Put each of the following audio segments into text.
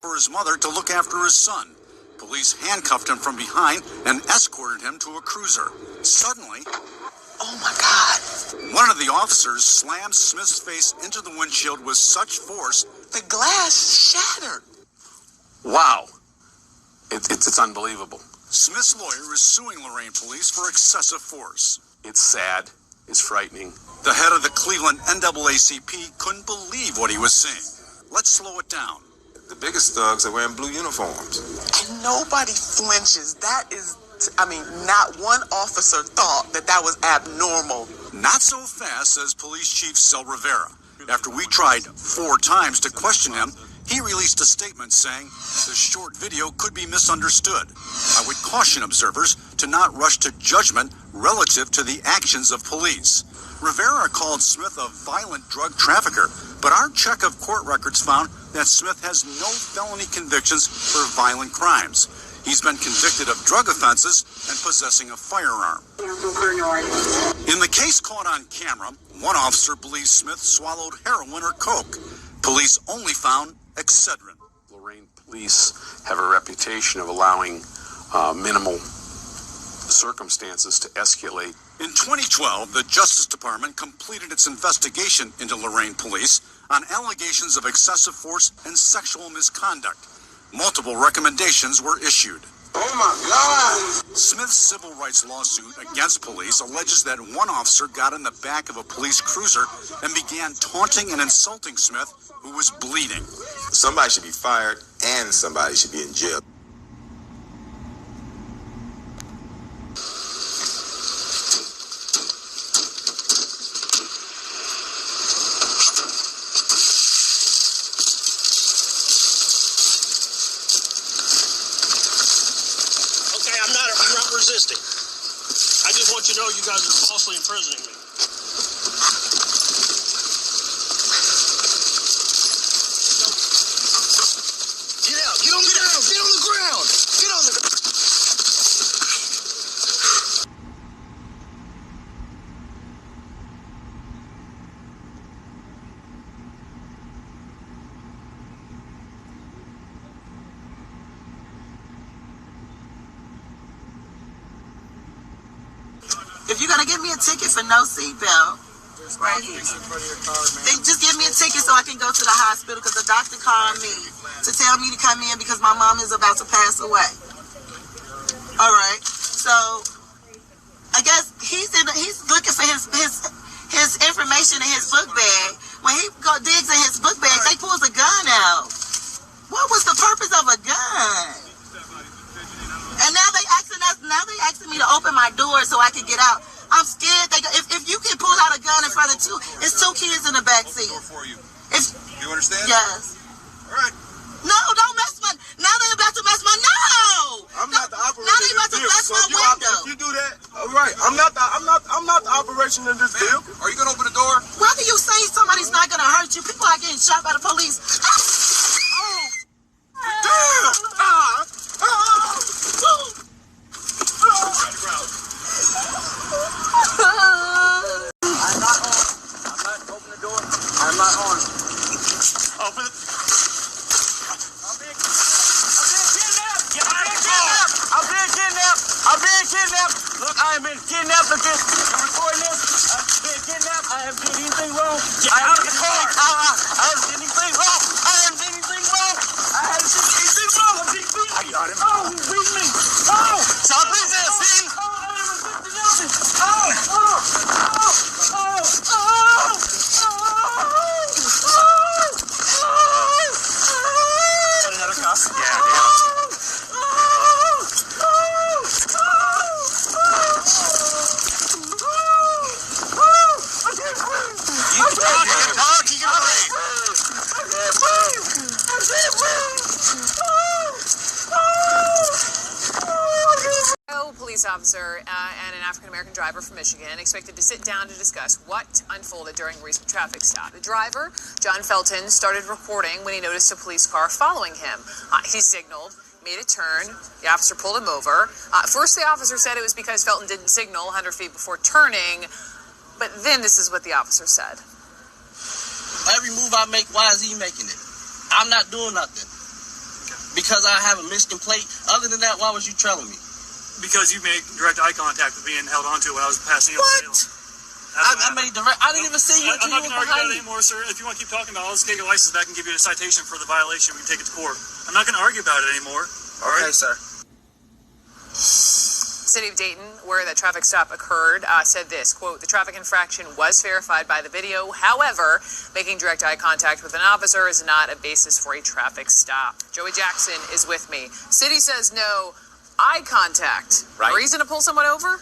for his mother to look after his son. Police handcuffed him from behind and escorted him to a cruiser. Suddenly, oh my God! One of the officers slammed Smith's face into the windshield with such force, the glass shattered. Wow. It's unbelievable. Smith's lawyer is suing Lorain police for excessive force. It's sad. It's frightening. The head of the Cleveland NAACP couldn't believe what he was seeing. Let's slow it down. The biggest thugs are wearing blue uniforms. And nobody flinches. That is, not one officer thought that was abnormal. Not so fast, says Police Chief Sel Rivera. After we tried 4 times to question him, he released a statement saying the short video could be misunderstood. I would caution observers to not rush to judgment relative to the actions of police. Rivera called Smith a violent drug trafficker, but our check of court records found that Smith has no felony convictions for violent crimes. He's been convicted of drug offenses and possessing a firearm. In the case caught on camera, one officer believes Smith swallowed heroin or coke. Police only found Excedrin. Lorain police have a reputation of allowing minimal circumstances to escalate. In 2012, the Justice Department completed its investigation into Lorain police on allegations of excessive force and sexual misconduct. Multiple recommendations were issued. Oh my God! Smith's civil rights lawsuit against police alleges that one officer got in the back of a police cruiser and began taunting and insulting Smith, who was bleeding. Somebody should be fired and somebody should be in jail. Resisting. I just want you to know you guys are falsely imprisoning me. Get out! Get on the ground! Get on the ground! Get on the ground! If you're gonna give me a ticket for no seatbelt, right here. Then just give me a ticket so I can go to the hospital because the doctor called me to tell me to come in because my mom is about to pass away. All right. So I guess he's looking for his information in his book bag. When he digs in his book bag, they pulls a gun out. What was the purpose of a gun? And now they asking me to open my door so I can get out. I'm scared. If you can pull out a gun in front of it's 2 kids in the back seat. You understand? Yes. All right. No, don't mess now they're about to mess I'm not the operator. Now they about to mess my window. If you do that, all right. I'm not the operation in this deal. Are you gonna open the door? Whether you say somebody's not gonna hurt you, people are getting shot by the police. I have been kidnapped. Look at I'm recording this. I've been kidnapped. I haven't done anything wrong. Get out of the car. I haven't done anything wrong. I haven't done anything wrong. I got him. Oh, he's beating me. Oh, stop resisting. Another cop? Yeah. Police officer and an African-American driver from Michigan expected to sit down to discuss what unfolded during a recent traffic stop. The driver, John Felton, started recording when he noticed a police car following him. He signaled, made a turn. The officer pulled him over. First, the officer said it was because Felton didn't signal 100 feet before turning, but then this is what the officer said. Every move I make, why is he making it? I'm not doing nothing. because I have a Michigan plate. Other than that, why was you trailing me? Because you made direct eye contact with me and held onto it when I was passing you. What? I made direct. I didn't even see you until I'm not you going were to argue behind about me. it anymore, sir. If you want to keep talking about it, I'll just get your license back and give you a citation for the violation. We can take it to court. I'm not going to argue about it anymore. All Okay, right? sir. City of Dayton, where that traffic stop occurred, said this, quote, the traffic infraction was verified by the video. However, making direct eye contact with an officer is not a basis for a traffic stop. Joey Jackson is with me. City says no eye contact. Right. Reason to pull someone over?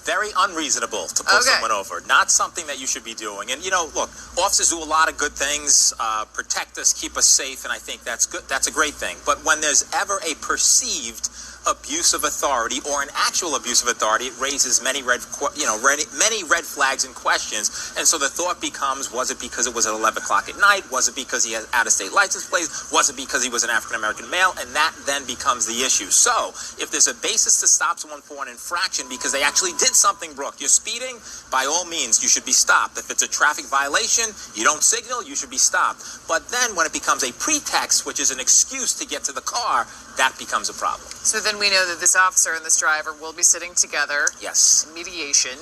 Very unreasonable to pull someone over. Not something that you should be doing. And, you know, look, officers do a lot of good things, protect us, keep us safe, and I think that's good. That's a great thing. But when there's ever a perceived abuse of authority or an actual abuse of authority, it raises many red flags and questions. And so the thought becomes, was it because it was at 11 o'clock at night? Was it because he had out-of-state license plates? Was it because he was an African-American male? And that then becomes the issue. So if there's a basis to stop someone for an infraction because they actually did something, Brooke, you're speeding, by all means, you should be stopped. If it's a traffic violation, you don't signal, you should be stopped. But then when it becomes a pretext, which is an excuse to get to the car, that becomes a problem. So then we know that this officer and this driver will be sitting together. Yes. In mediation.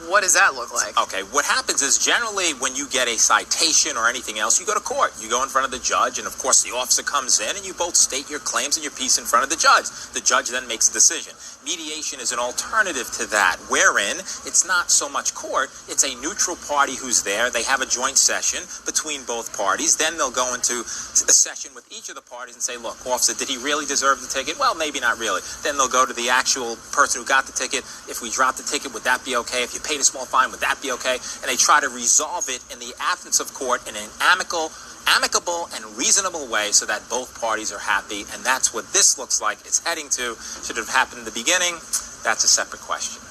What does that look like? Okay, what happens is generally when you get a citation or anything else, you go to court. You go in front of the judge, and of course the officer comes in, and you both state your claims and your piece in front of the judge. The judge then makes a decision. Mediation is an alternative to that, wherein it's not so much court, it's a neutral party who's there. They have a joint session between both parties. Then they'll go into a session with each of the parties and say, look, officer, did he really deserve the ticket? Well, maybe not really. Then they'll go to the actual person who got the ticket. If we drop the ticket, would that be okay? If you paid a small fine, would that be okay? And they try to resolve it in the absence of court in an amicable and reasonable way so that both parties are happy. And that's what this looks like it's heading to. Should it have happened in the beginning? That's a separate question.